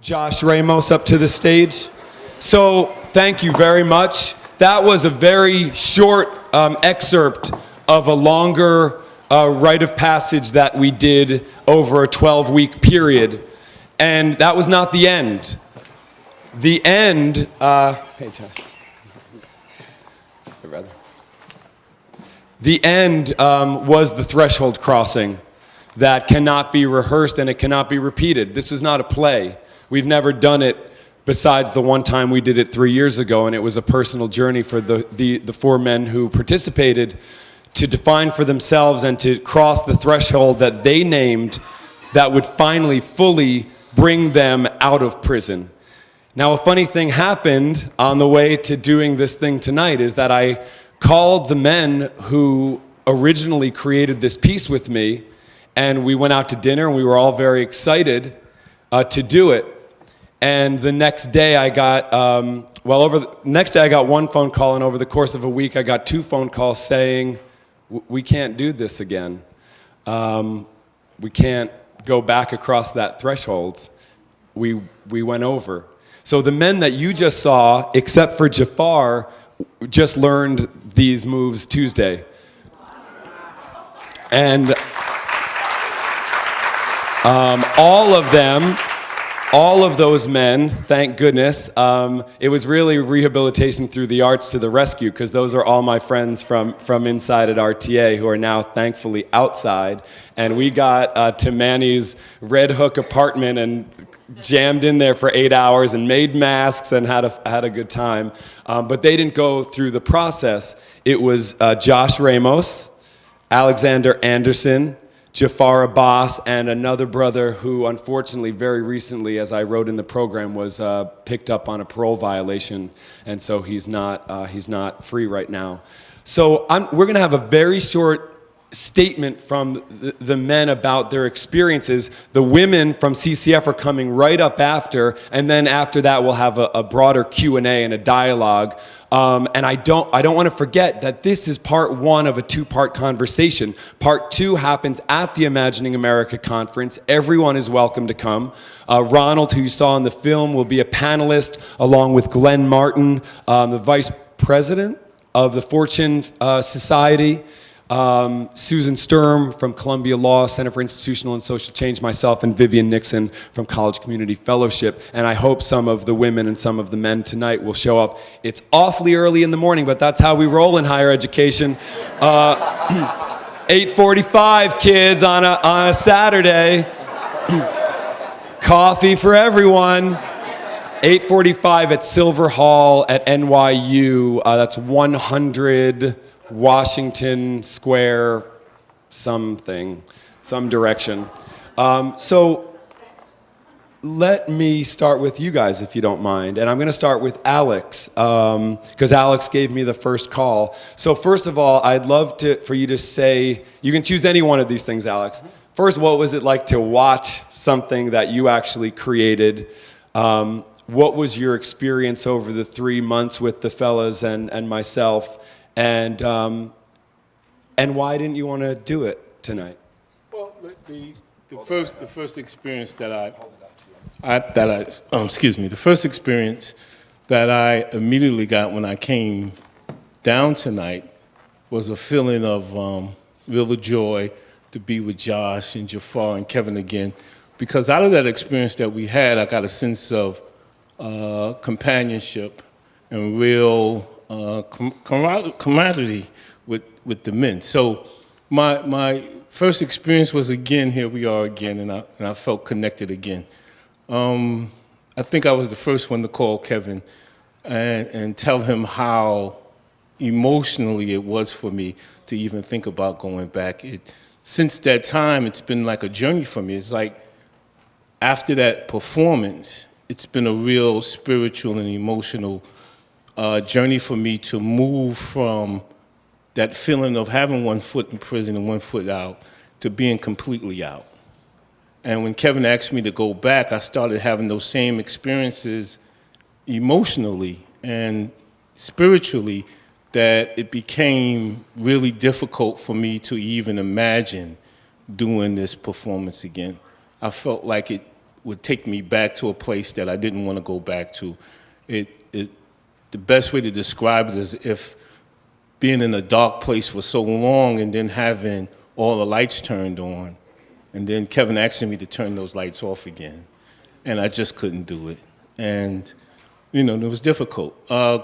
Josh Ramos up to the stage. So thank you very much. That was a very short excerpt of a longer rite of passage that we did over a 12-week period. And that was not the end. The end, hey Josh. Hey, brother. The end was the threshold crossing that cannot be rehearsed and it cannot be repeated. This was not a play. We've never done it besides the one time we did it 3 years ago, and it was a personal journey for the four men who participated to define for themselves and to cross the threshold that they named that would finally fully bring them out of prison. Now, a funny thing happened on the way to doing this thing tonight is that I called the men who originally created this piece with me, and we went out to dinner, and we were all very excited to do it. And the next day I got, next day I got one phone call, and over the course of a week I got 2 phone calls saying, we can't do this again. We can't go back across that threshold. We went over. So the men that you just saw, except for Jafar, just learned these moves Tuesday. And all of those men, thank goodness, it was really rehabilitation through the arts to the rescue, because those are all my friends from inside at RTA who are now thankfully outside. And we got to Manny's Red Hook apartment and jammed in there for 8 hours and made masks and had a good time. But they didn't go through the process. It was Josh Ramos, Alexander Anderson, Jafar Abbas, and another brother who unfortunately very recently, as I wrote in the program, was picked up on a parole violation, and so he's not free right now. So we're going to have a very short statement from the men about their experiences. The women from CCF are coming right up after, and then after that we'll have a broader Q&A and a dialogue. And I don't want to forget that this is part 1 of a 2-part conversation. Part 2 happens at the Imagining America conference. Everyone is welcome to come. Ronald, who you saw in the film, will be a panelist, along with Glenn Martin, the vice president of the Fortune Society, Susan Sturm from Columbia Law Center for Institutional and Social Change, myself, and Vivian Nixon from College Community Fellowship. And I hope some of the women and some of the men tonight will show up. It's awfully early in the morning, but that's how we roll in higher education. 8:45, kids, on a Saturday. Coffee for everyone. 8:45 at Silver Hall at NYU. That's 100... Washington Square, some direction. So let me start with you guys, if you don't mind. And I'm going to start with Alex, because Alex gave me the first call. So first of all, I'd love for you to say, you can choose any one of these things, Alex. First, what was it like to watch something that you actually created? What was your experience over the 3 months with the fellas and myself? And why didn't you want to do it tonight? Well, the first experience the first experience that I immediately got when I came down tonight was a feeling of real joy to be with Josh and Jafar and Kevin again, because out of that experience that we had, I got a sense of companionship and real camaraderie with the men. So my first experience was, again, here we are again, and I felt connected again. I think I was the first one to call Kevin and tell him how emotionally it was for me to even think about going back. Since that time, it's been like a journey for me. It's like after that performance, it's been a real spiritual and emotional journey for me to move from that feeling of having one foot in prison and one foot out to being completely out. And when Kevin asked me to go back, I started having those same experiences emotionally and spiritually, that it became really difficult for me to even imagine doing this performance again. I felt like would take me back to a place that I didn't want to go back to. The best way to describe it is if being in a dark place for so long and then having all the lights turned on, and then Kevin asking me to turn those lights off again, and I just couldn't do it. And, it was difficult.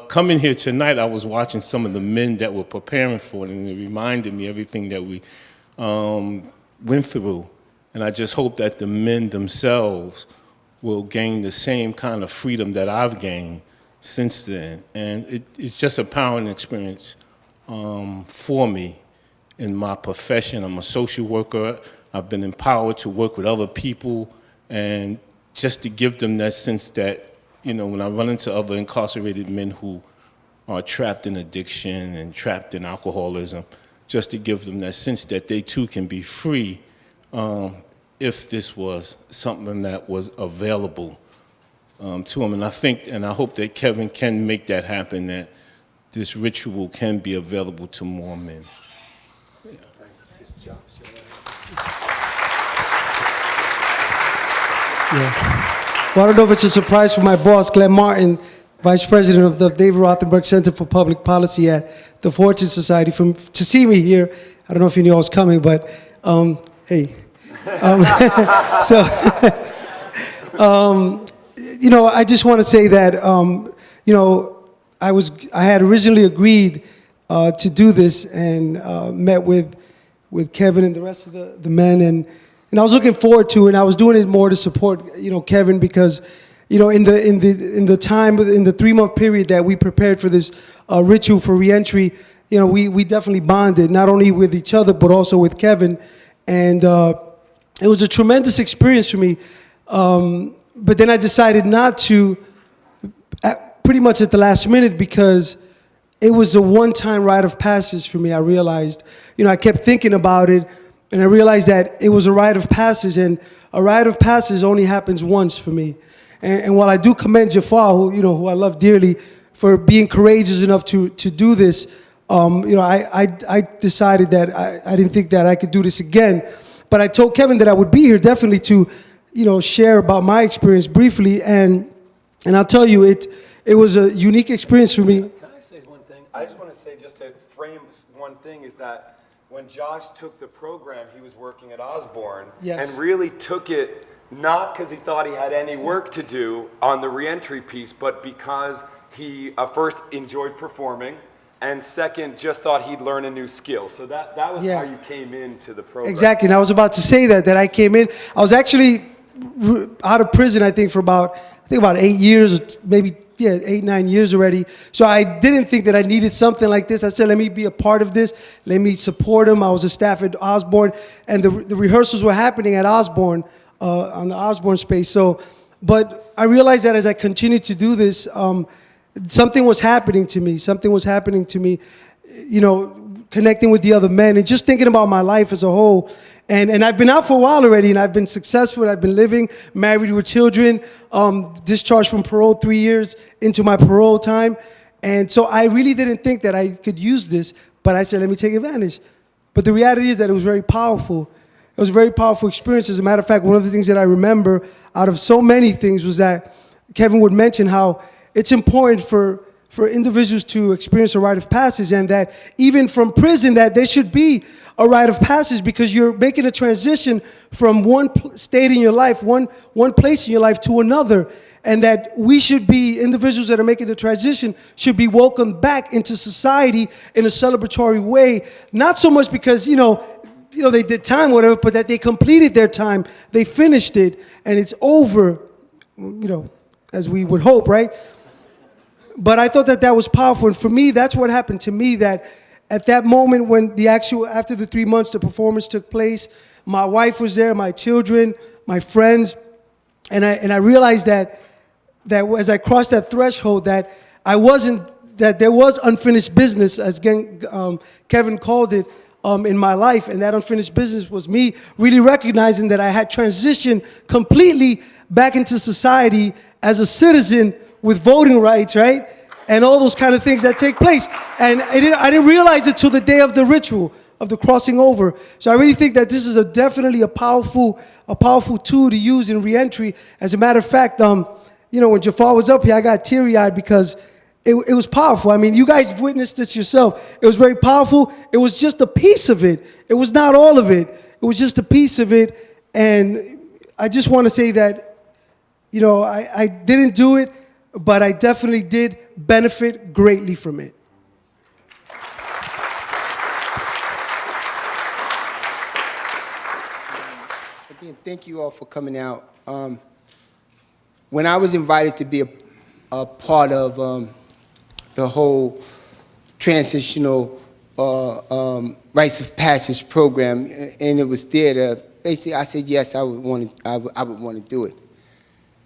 Coming here tonight, I was watching some of the men that were preparing for it, and it reminded me everything that we went through. And I just hope that the men themselves will gain the same kind of freedom that I've gained since then. And it's just a empowering experience for me in my profession. I'm a social worker. I've been empowered to work with other people, and just to give them that sense that, when I run into other incarcerated men who are trapped in addiction and trapped in alcoholism, just to give them that sense that they too can be free if this was something that was available to them. And I think, and I hope that Kevin can make that happen, that this ritual can be available to more men. Yeah. Well, I don't know if it's a surprise for my boss, Glenn Martin, Vice President of the David Rothenberg Center for Public Policy at the Fortune Society, to see me here. I don't know if you knew I was coming, but hey. I just want to say that, I had originally agreed to do this and met with Kevin and the rest of the men, and I was looking forward to it, and I was doing it more to support, Kevin, because, in the 3-month period that we prepared for this ritual for reentry, we definitely bonded, not only with each other, but also with Kevin. And it was a tremendous experience for me. But then I decided not to, pretty much at the last minute, because it was a one-time rite of passage for me. I realized, I kept thinking about it, and I realized that it was a rite of passage, and a rite of passage only happens once for me. And while I do commend Jafar, who I love dearly, for being courageous enough to do this, I decided that I didn't think that I could do this again. But I told Kevin that I would be here definitely to, share about my experience briefly, and I'll tell you, it was a unique experience for me. Can I say one thing? I just want to say, just to frame one thing, is that when Josh took the program, he was working at Osborne, yes, and really took it not because he thought he had any work to do on the reentry piece, but because he first enjoyed performing, and second, just thought he'd learn a new skill. So that was how you came into the program. Exactly, and I was about to say that I came in. I was actually out of prison, I think, for about 8 years, maybe 8-9 years already. So I didn't think that I needed something like this. I said, let me be a part of this. Let me support him. I was a staff at Osborne, and the rehearsals were happening at Osborne, on the Osborne space. But I realized that as I continued to do this, something was happening to me. Something was happening to me, connecting with the other men and just thinking about my life as a whole. And I've been out for a while already, and I've been successful, and I've been living, married with children, discharged from parole 3 years into my parole time. And so I really didn't think that I could use this, but I said, let me take advantage. But the reality is that it was very powerful. It was a very powerful experience. As a matter of fact, one of the things that I remember out of so many things was that Kevin would mention how it's important for individuals to experience a rite of passage, and that even from prison that there should be a rite of passage, because you're making a transition from one state in your life, one place in your life to another, and that we should be, individuals that are making the transition should be welcomed back into society in a celebratory way, not so much because, they did time, whatever, but that they completed their time, they finished it, and it's over, as we would hope, right? But I thought that was powerful, and for me, that's what happened to me, that at that moment when after the 3 months, the performance took place, my wife was there, my children, my friends, and I realized that as I crossed that threshold, that there was unfinished business, as Kevin called it, in my life, and that unfinished business was me really recognizing that I had transitioned completely back into society as a citizen with voting rights, right? And all those kind of things that take place. And I didn't realize it till the day of the ritual. of the crossing over. So I really think that this is definitely a powerful tool to use in reentry. As a matter of fact, you know, when Jafar was up here, I got teary-eyed because it was powerful. I mean, you guys witnessed this yourself. It was very powerful. It was just a piece of it. It was not all of it. It was just a piece of it. And I just want to say that, you know, I didn't do it, but I definitely did benefit greatly from it. Again, thank you all for coming out. When I was invited to be a part of the whole transitional rites of passage program, and it was there to, basically I said yes, I would want to do it.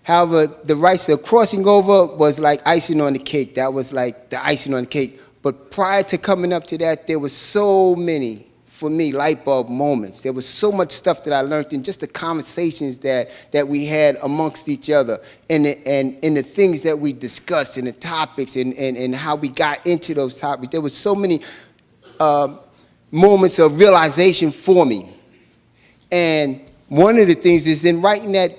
However, the rites of crossing over was like icing on the cake. That was like the icing on the cake. But prior to coming up to that, there was so many, for me, light bulb moments. There was so much stuff that I learned in just the conversations that we had amongst each other, and the things that we discussed, and the topics, and how we got into those topics. There was so many moments of realization for me. And one of the things is in writing that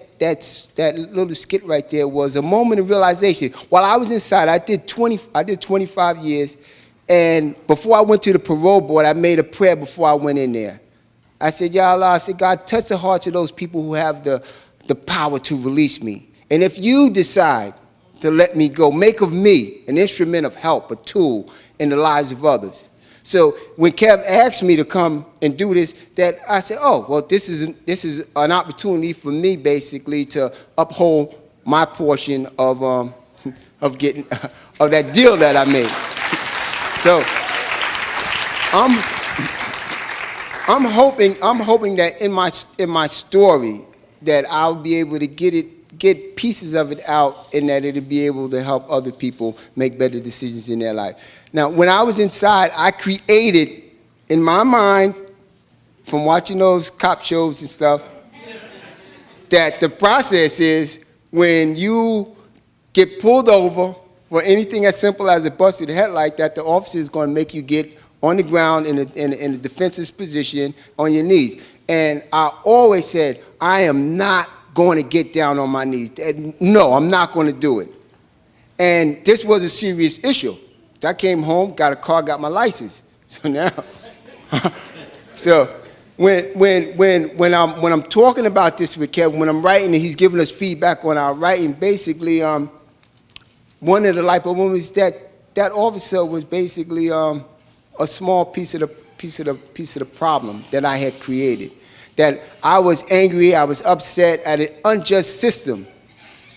little skit right there was a moment of realization. While I was inside, I did 25 years. And before I went to the parole board, I made a prayer before I went in there. I said, Ya Allah, I said, God, touch the hearts of those people who have the power to release me. And if you decide to let me go, make of me an instrument of help, a tool in the lives of others. So when Kev asked me to come and do this, that I said, oh, well, this is an opportunity for me basically to uphold my portion of getting of that deal that I made. So I'm hoping that in my story that I'll be able to get pieces of it out, and that it'll be able to help other people make better decisions in their life. Now, when I was inside, I created in my mind, from watching those cop shows and stuff, that the process is when you get pulled over for anything as simple as a busted headlight, that the officer is going to make you get on the ground in a defensive position on your knees. And I always said, I am not going to get down on my knees. No, I'm not going to do it. And this was a serious issue. I came home, got a car, got my license. So now, so when I'm talking about this with Kevin, when I'm writing and he's giving us feedback on our writing, basically, one of the light bulb moments that officer was basically a small piece of the problem that I had created. That I was angry, I was upset at an unjust system,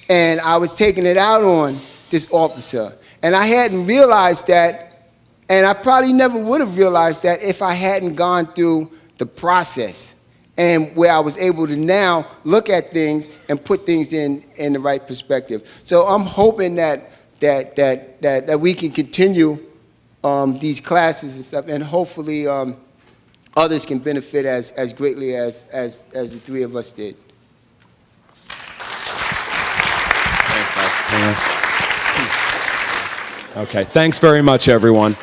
and I was taking it out on this officer. And I hadn't realized that, and I probably never would have realized that if I hadn't gone through the process, and where I was able to now look at things and put things in the right perspective. So I'm hoping that we can continue these classes and stuff, and hopefully others can benefit as greatly as the three of us did. Thanks, Oscar. Okay, thanks very much, everyone.